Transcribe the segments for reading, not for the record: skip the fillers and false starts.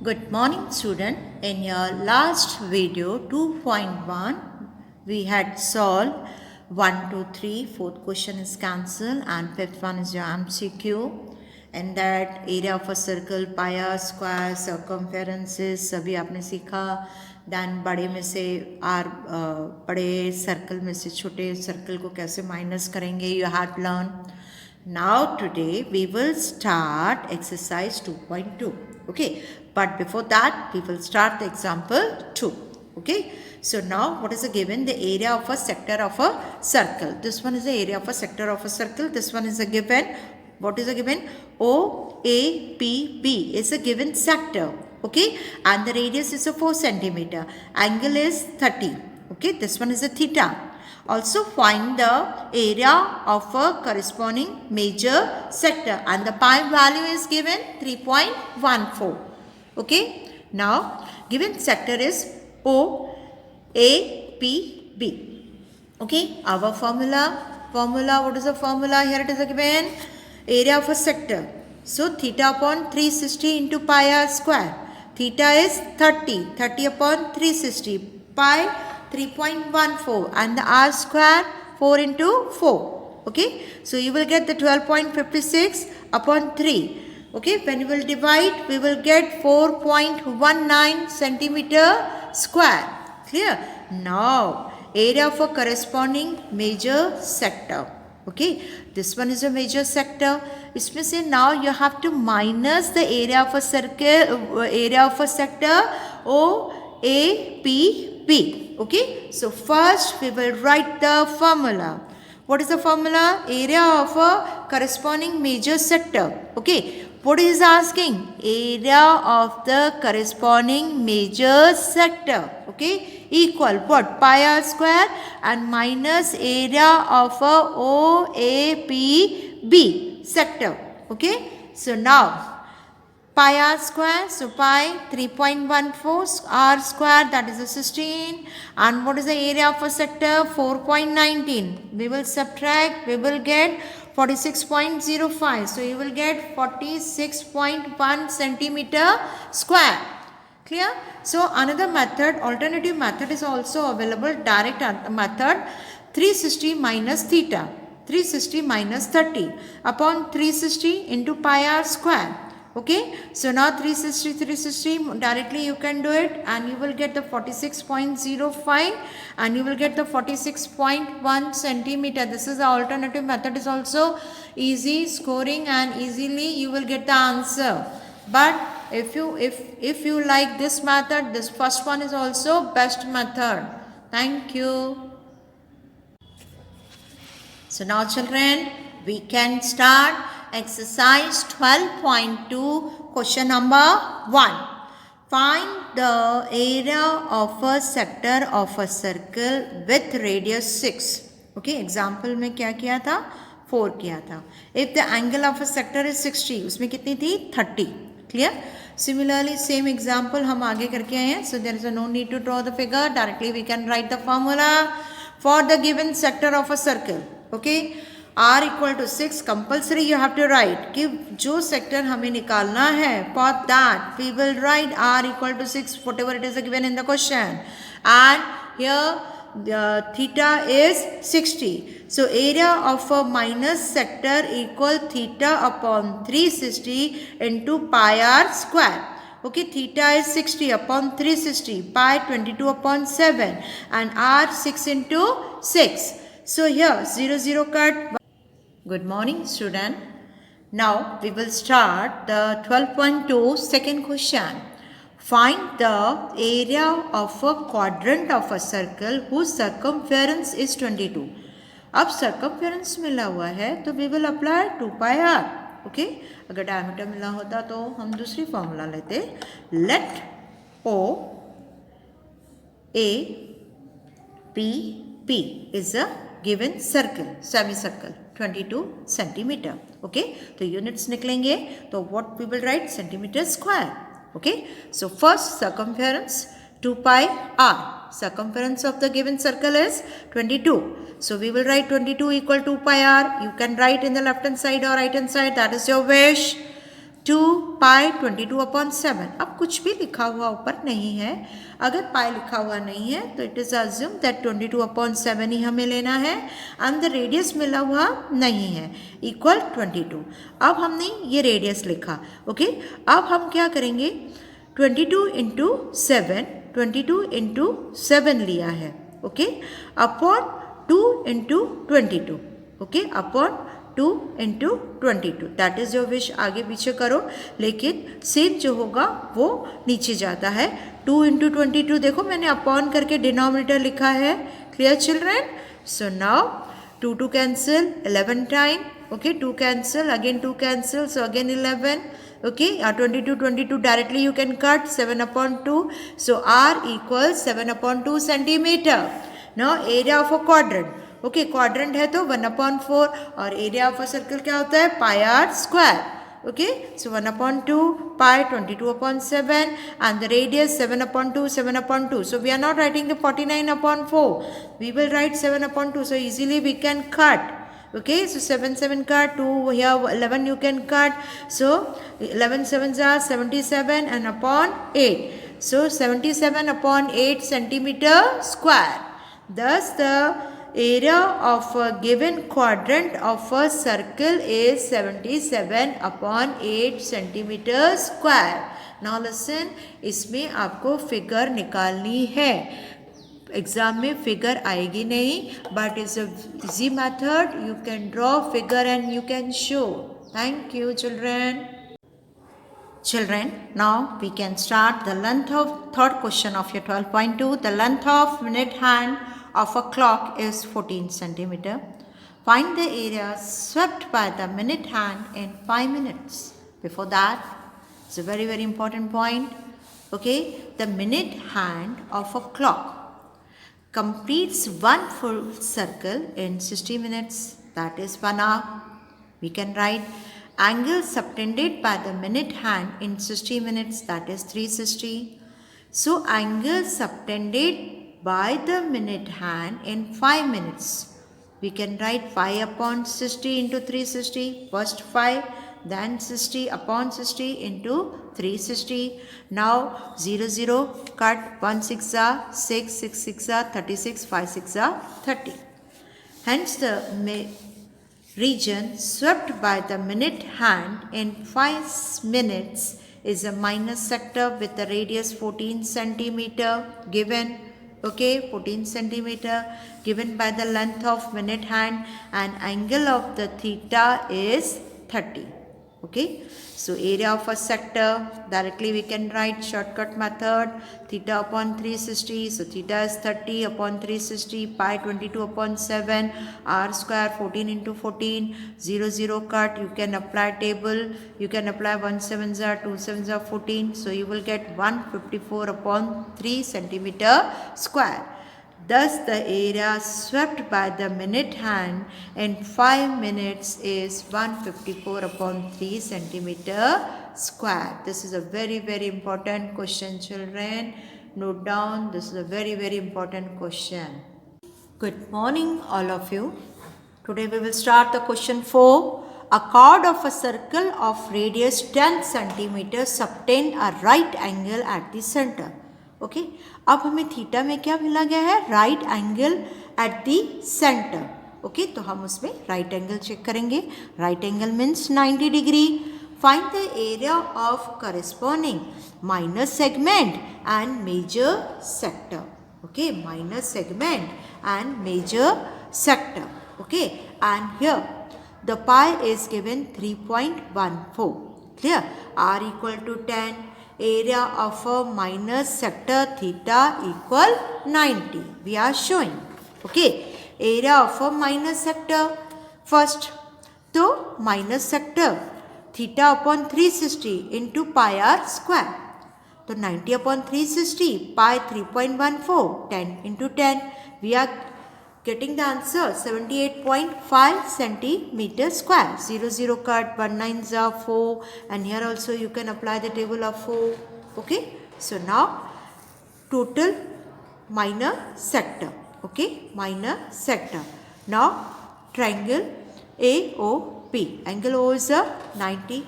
Good morning student. In your last video 2.1 we had solved 1, 2, 3, fourth question is cancelled and fifth one is your MCQ. And that area of a circle, pi, square, circumferences सभी आपने सीखा. Then बड़े में से बड़े circle में से छोटे सर्कल को कैसे माइनस करेंगे you had learned. Now today we will start exercise 2.2. Okay, but before that we will start the example 2. Okay, so now what is the given? The area of a sector of a circle. This one is the area of a sector of a circle. This one is a given. What is a given? OAPB is a given sector. Okay, and the radius is a 4 centimeter. Angle is 30. Okay, this one is a theta. Also find the area of a corresponding major sector and the pi value is given 3.14. Okay. Now given sector is OAPB. Okay. Our formula, what is the formula? Here it is given area of a sector. So theta upon 360 into pi r square. Theta is 30 upon 360. Pi 3.14 and the r square 4 into 4. Okay, so you will get the 12.56 upon 3. Okay, when you will divide, we will get 4.19 centimeter square. Clear? Now, area of a corresponding major sector. Okay, this one is a major sector. इसमें से now you have to minus the area of a circle, area of a sector OAPB. Okay, so first we will write the formula. What is the formula? Area of a corresponding major sector. Okay, what is asking? Area of the corresponding major sector. Okay, equal what? Pi r square and minus area of a OAPB sector. Okay, so now pi r square, so pi 3.14 r square, that is a 16, and what is the area of a sector? 4.19. We will subtract, we will get 46.05, so you will get 46.1 centimeter square. Clear? So another method, alternative method is also available, direct method, 360 minus theta, 360 minus 30 upon 360 into pi r square. Okay, so now 360 directly you can do it and you will get the 46.05 and you will get the 46.1 centimeter. This is the alternative method, is also easy scoring and easily you will get the answer. But if you like this method, this first one is also best method. Thank you. So now children, we can start exercise 12.2, question number 1. Find the area of a sector of a circle with radius 6. Okay, example में क्या किया था? 4 किया था. If the angle of a sector is 60, उसमें कितनी थी? 30. Clear? Similarly, same example हम आगे करके आए हैं. So there is no need to draw the figure. Directly we can write the formula for the given sector of a circle. Okay. R equal to 6, compulsory you have to write कि जो sector हमें निकालना है, for that we will write R equal to 6 whatever it is given in the question, and here the theta is 60. So area of a minus sector equal theta upon 360 into pi r square. Okay, theta is 60 upon 360, pi 22 upon 7 and r 6 into 6. So here 0 0 cut. Good morning student. Now we will start the 12.2 second question. Find the area of a quadrant of a circle whose circumference is 22. अब circumference मिला हुआ है तो we will apply 2 pi r. Okay? अगर diameter मिला होता तो हम दूसरी formula लेते. Let OAPB is a given circle, semicircle, 22 centimeter. Okay, तो units निकलेंगे तो what we will write? Centimeter square. Okay, so first circumference 2 pi r. Circumference of the given circle is 22. So we will write 22 equal to pi r. You can write in the left hand side or right hand side, that is your wish. 2 पाई 22/7। अब कुछ भी लिखा हुआ ऊपर नहीं है, अगर पाई लिखा हुआ नहीं है तो इट इज़ अज्यूम दैट 22/7 ही हमें लेना है एंड द रेडियस मिला हुआ नहीं है इक्वल 22। अब हमने ये रेडियस लिखा, ओके। अब हम क्या करेंगे, 22 इंटू 7 लिया है, okay, upon 2 into 22, okay, upon 2 into 22, that is your wish. आगे पीछे करो, लेकिन सेम जो होगा वो नीचे जाता है। 2 इंटू 22, देखो मैंने अपॉन करके डिनोमिनेटर लिखा है। Clear children? So now 2 cancel, 11 time, okay, 2 cancel, again 2 cancel, so again 11, okay, 22 directly you can cut, 7/2, so r equals 7/2 centimeter. Now area of a quadrant, okay, quadrant है तो 1/4 और area of a circle क्या होता है, pi r square, okay, so 1/2 pi 22/7 and the radius 7/2, so we are not writing the 49/4, we will write 7/2, so easily we can cut. Okay, so 7 cut, 2 here, 11 you can cut, so 11 sevens are 77 and upon 8, so 77/8 centimeter square. Thus the area of a given quadrant of a circle is 77/8 centimeter square. Now listen, इसमें आपको figure निकालनी है। Exam में figure आएगी नहीं, but is a easy method, you can draw figure and you can show. Thank you children. Children, now we can start the length of third question of your 12.2. The length of minute hand of a clock is 14 centimeter. Find the area swept by the minute hand in 5 minutes. Before that, it's a very important point. Okay, the minute hand of a clock completes one full circle in 60 minutes, that is 1 hour. We can write angle subtended by the minute hand in 60 minutes, that is 360. So angle subtended by the minute hand in 5 minutes, we can write 5/60 into 360, first 5, then 60/60 into 360. Now 0 0 cut, 1 6 are 6, 6 6 are 36, 5 6 are 30. Hence the region swept by the minute hand in 5 minutes is a minus sector with a radius 14 centimeter given. Okay, 14 centimeter given by the length of minute hand, and angle of the theta is 30. Okay, so area of a sector, directly we can write shortcut method, theta upon 360, so theta is 30 upon 360, pi 22/7, r square 14 into 14, 0 0 cut, you can apply table, you can apply 1 7s are 2 7s are 14, so you will get 154/3 centimeter square. Thus the area swept by the minute hand in 5 minutes is 154/3 centimeter square. This is a very important question, children. Note down, this is a very important question. Good morning all of you. Today we will start the question 4. A chord of a circle of radius 10 centimeter subtend a right angle at the center. Okay, अब हमें theta में क्या मिला गया है, right angle at the center. Okay, तो हम उसमें राइट एंगल चेक करेंगे। Right angle means 90 degree. Find the area of corresponding minor segment and major sector. Okay, minor segment and major sector. Okay, and here the pi is given 3.14. Clear? r equal to 10. Area of a minor sector theta equal 90. We are showing. Okay, area of a minor sector first. तो minor sector theta upon 360 into pi r square. तो 90/360, pi 3.14, 10 into 10. We are getting the answer 78.5 centimeter square. 0 0 cut, 1 9s are 4, and here also you can apply the table of 4. Okay, so now total minor sector. Okay, minor sector. Now triangle AOP, angle O is a 90,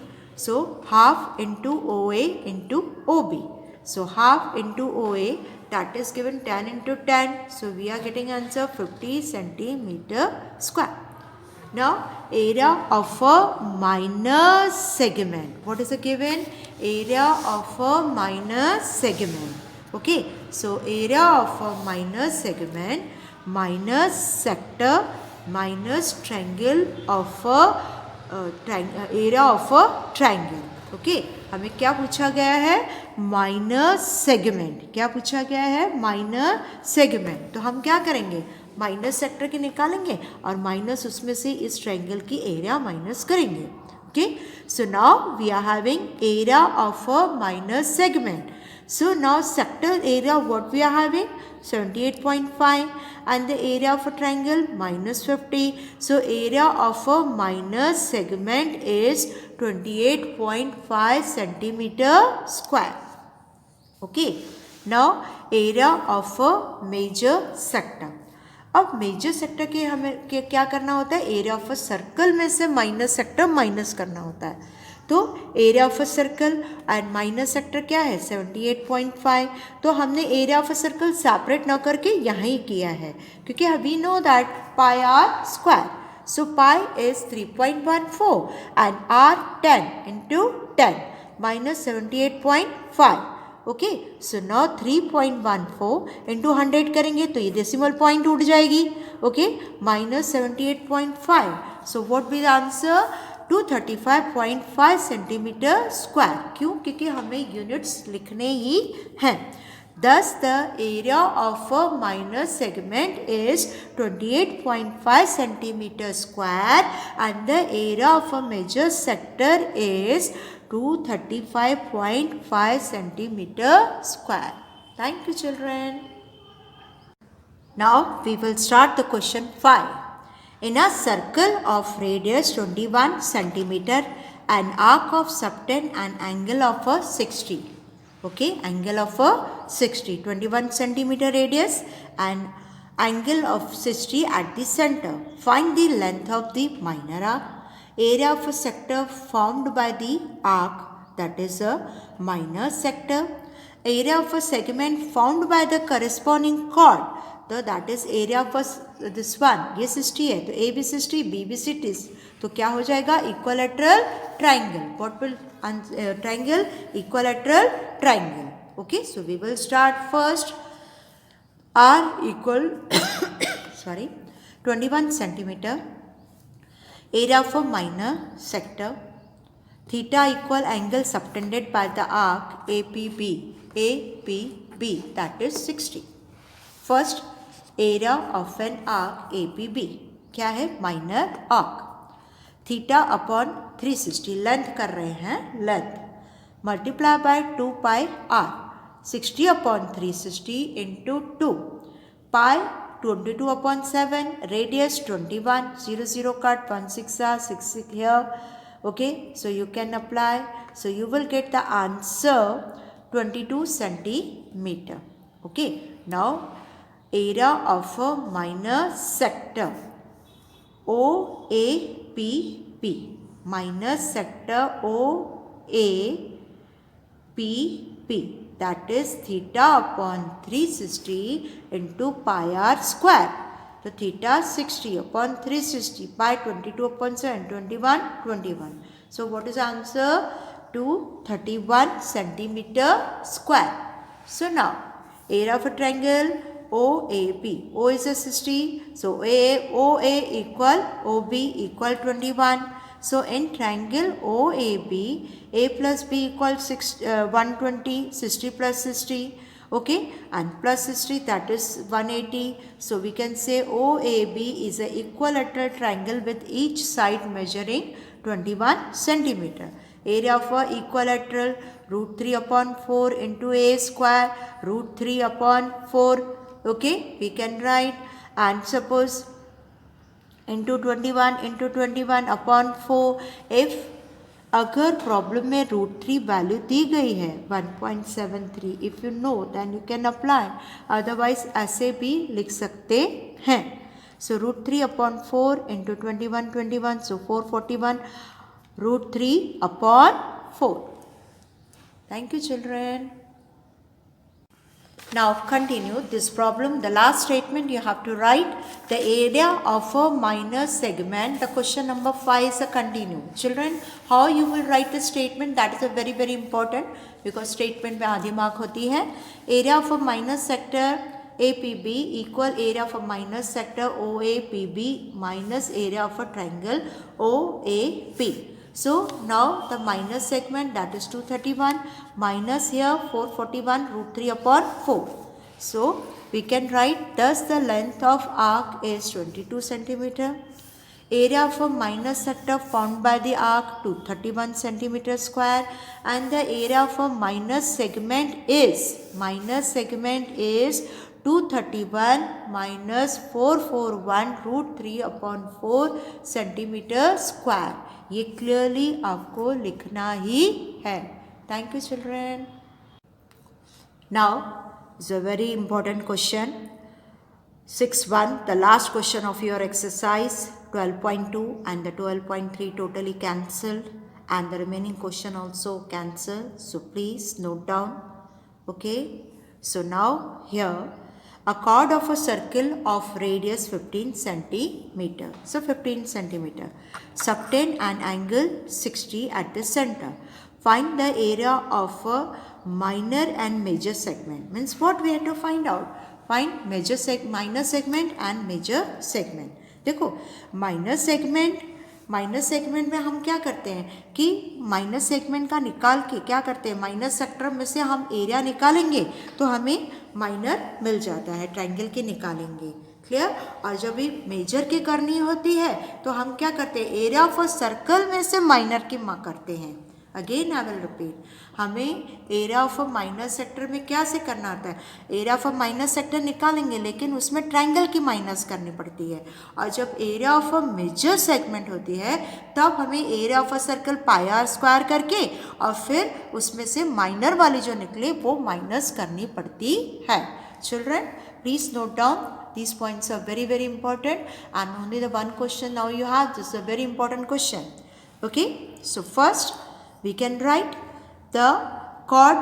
So half into OA into OB. So half into OA, that is given 10 into 10. So we are getting answer 50 centimeter square. Now area of a minor segment. What is the given? Area of a minor segment. Okay. So area of a minor segment minus sector minus triangle of a area of a triangle. Okay हमें क्या पूछा गया है? Minor segment. क्या पूछा गया है? Minor segment. तो हम क्या करेंगे? माइनस सेक्टर के निकालेंगे और माइनस उसमें से इस ट्रायंगल की एरिया माइनस करेंगे. Okay so now we are having area of a minor segment. So now sector area what we are having? 78.5 and the area of a triangle minus 50. So area of a minus segment is 28.5 centimeter square. Okay. Now area of a major sector. अब major sector के हमें क्या करना होता है? Area of a circle में से minus sector minus करना होता है. तो area of a circle and minus sector क्या है? 78.5. तो हमने area of a circle separate ना करके यहाँ ही किया है क्योंकि we know that pi r square. So pi is 3.14 and r 10 into 10 minus 78.5. Okay so now 3.14 into 100 करेंगे तो ये डेसिमल पॉइंट उठ जाएगी. Okay minus 78.5. So what will answer? 235.5 centimetre square. क्यों? क्योंकि हमें यूनिट्स लिखने ही हैं. Thus the area of a minor segment is 28.5 centimeter square and the area of a major sector is 235.5 centimeter square. Thank you children. Now we will start the question 5. In a circle of radius 21 centimeter, an arc of subtend an angle of a 60. Okay, angle of a 60. 21 centimeter radius and angle of 60 at the center. Find the length of the minor arc. Area of a sector formed by the arc, that is a minor sector. Area of a segment formed by the corresponding chord. तो that is area of this one. ये 60 है तो ए भी 60 B भी 60. तो क्या हो जाएगा? Equilateral triangle. What will triangle? Equilateral triangle. Okay so we will start first. R equal 21 centimeter. Area of a minor sector. Theta equal angle subtended by the arc APB that is 60. First area of an arc APB क्या है? Minor arc. Theta upon 360 length कर रहे हैं, length multiply by 2 pi r. 60 upon 360 into 2 pi 22 upon 7 radius 21 0 cut 1 6 6 here. Okay, so you can apply. So you will get the answer 22 centimeter. Okay, now area of a minor sector OAPP. Minor sector OAPP, that is theta upon 360 into pi r square. So theta 60 upon 360 pi 22 upon 7 21. So what is answer? 231 centimeter square. So now area of a triangle OAP. O is a 60. So OA equal OB equal 21. So in triangle OAB, A plus B equal 120. 60 plus 60. Okay, and plus 60 that is 180. So we can say OAB is an equilateral triangle with each side measuring 21 centimeter. Area of a equilateral √3 upon 4 into A square √3 upon 4. Okay, we can write, and suppose into 21 upon 4. if अगर problem में √3 value दी गई है 1.73, if you know then you can apply, otherwise ऐसे भी लिख सकते हैं. सो √3 upon 4 into 21 so 441 √3/4. Thank you, children. Now continue this problem. The last statement you have to write the area of a minor segment. The question number 5 is a continue. Children, how you will write the statement, that is a very very important, because statement में आधी mark होती है. Area of a minor sector APB equal area of a minor sector OAPB minus area of a triangle OAP. So now the minus segment, that is 231, minus here 441 √3/4. So we can write thus the length of arc is 22 centimeter. Area of a minor sector formed by the arc 231 centimeter square, and the area of a minor segment is 231 minus 441 √3/4 centimeter square. ये clearly आपको लिखना ही है. Thank you children. Now is a very important question 6.1, the last question of your exercise 12.2 and the 12.3 totally cancelled, and the remaining question also cancelled. So please note down. Okay, so now here a chord of a circle of radius 15 centimeter. So 15 centimeter. Subtend an angle 60 at the center. Find the area of a minor and major segment. Means what we have to find out? Find minor segment and major segment. देखो minor segment में हम क्या करते हैं कि minor segment का निकाल के क्या करते हैं, माइनर सेक्टर में से हम एरिया निकालेंगे तो हमें माइनर मिल जाता है, ट्रायंगल के निकालेंगे. क्लियर. और जब भी मेजर की करनी होती है तो हम क्या करते हैं, एरिया ऑफ अ सर्कल में से माइनर की करते हैं. अगेन आई विल रिपीट, हमें area of a minor sector में क्या से करना आता है, area of a minor sector निकालेंगे लेकिन उसमें ट्रायंगल की माइनस करनी पड़ती है. और जब area of a major segment होती है तब हमें area of a circle pi square करके और फिर उसमें से माइनर वाली जो निकले वो माइनस करनी पड़ती है. Children, please note down. These points are very very important, and only the one question now you have. This is a very important question. Okay, so first we can write the chord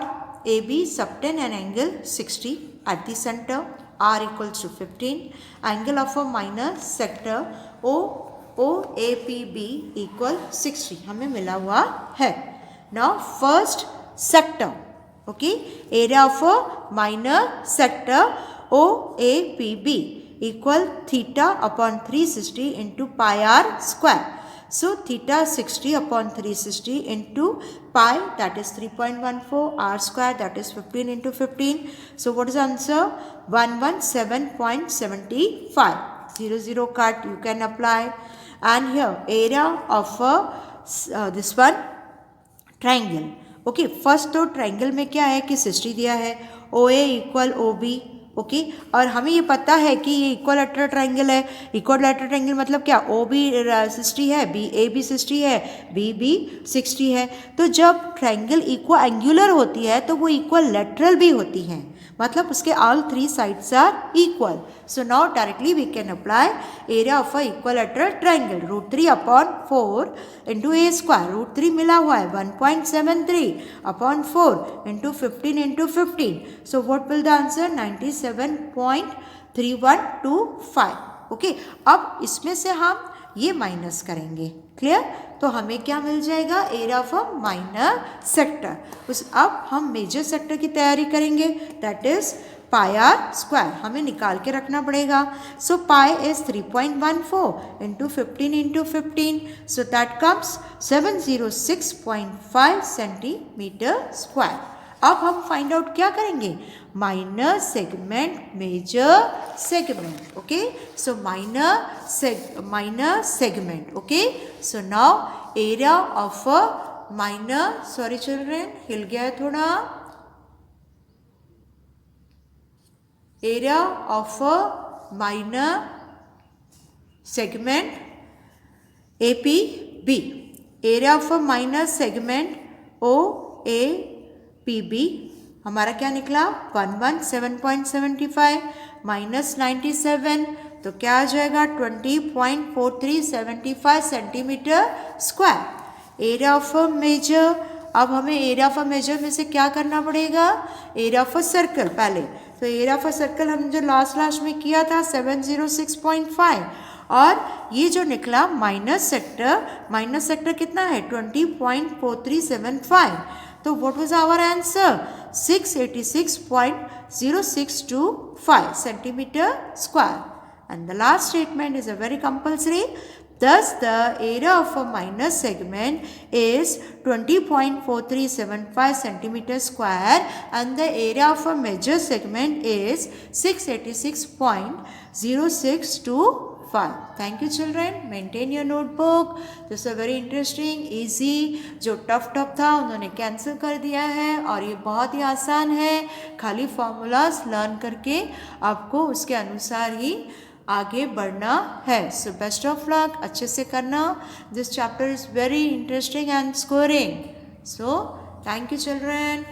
AB subtend an angle 60 at the center, R equals to 15, angle of a minor sector OAPB equal 60 हमें मिला हुआ है. Now first sector, okay, area of a minor sector OAPB equal theta upon 360 into pi r square. So theta 60 upon 360 into pi, that is 3.14, r square, that is 15 into 15. So what is the answer? 117.75. 0 cut you can apply. And here area of a this one triangle. Okay, first तो triangle में क्या है कि 60 दिया है, OA equal OB. Okay, और हमें ये पता है कि ये इक्वलैटरल ट्रायंगल है. इक्वलैटरल ट्रायंगल मतलब क्या, OB 60 है, AB 60 है, BB 60 है. तो जब ट्रायंगल इक्वल एंगुलर होती है तो वो इक्वल लेटरल भी होती हैं, मतलब उसके all 3 sides are equal. So now directly we can apply area of a equilateral triangle √3/4 into a square. √3 मिला हुआ है 1.73/4 into 15 into 15. So what will the answer? 97.3125. Okay, अब इसमें से हम ये माइनस करेंगे. क्लियर. तो हमें क्या मिल जाएगा, area of a minor sector. अब हम मेजर सेक्टर की तैयारी करेंगे, that is pi r square हमें निकाल के रखना पड़ेगा. So pi is 3.14 into 15 into 15. So that comes 706.5 centimetre square. अब हम फाइंड आउट क्या करेंगे, minor segment major segment. Okay, so minor segment. Okay, so now area of a minor, sorry children हिल गया है थोड़ा, area of a minor segment APB, area of a minor segment OAPB हमारा क्या निकला, 117.75 minus 97, तो क्या आ जाएगा 20.4375 centimeter square. Area of a major, अब हमें एरिया ऑफ अ मेजर में से क्या करना पड़ेगा, एरिया ऑफ अ सर्कल पहले, तो एरिया ऑफ अ सर्कल हम जो लास्ट में किया था 706.5, और ये जो निकला माइनस सेक्टर कितना है 20.4375, तो what was our answer 686.0625 centimeter square. And the last statement is a very compulsory. Thus, the area of a minus segment is 20.4375 centimeter square and the area of a major segment is 686.0625. Thank you children. Maintain your notebook. This is a very interesting, easy. जो tough था उन्होंने cancel कर दिया है और ये बहुत ही आसान है, खाली फॉर्मूलाज लर्न करके आपको उसके अनुसार ही आगे बढ़ना है. सो बेस्ट ऑफ लक, अच्छे से करना. This chapter is very interesting and scoring. So thank you children.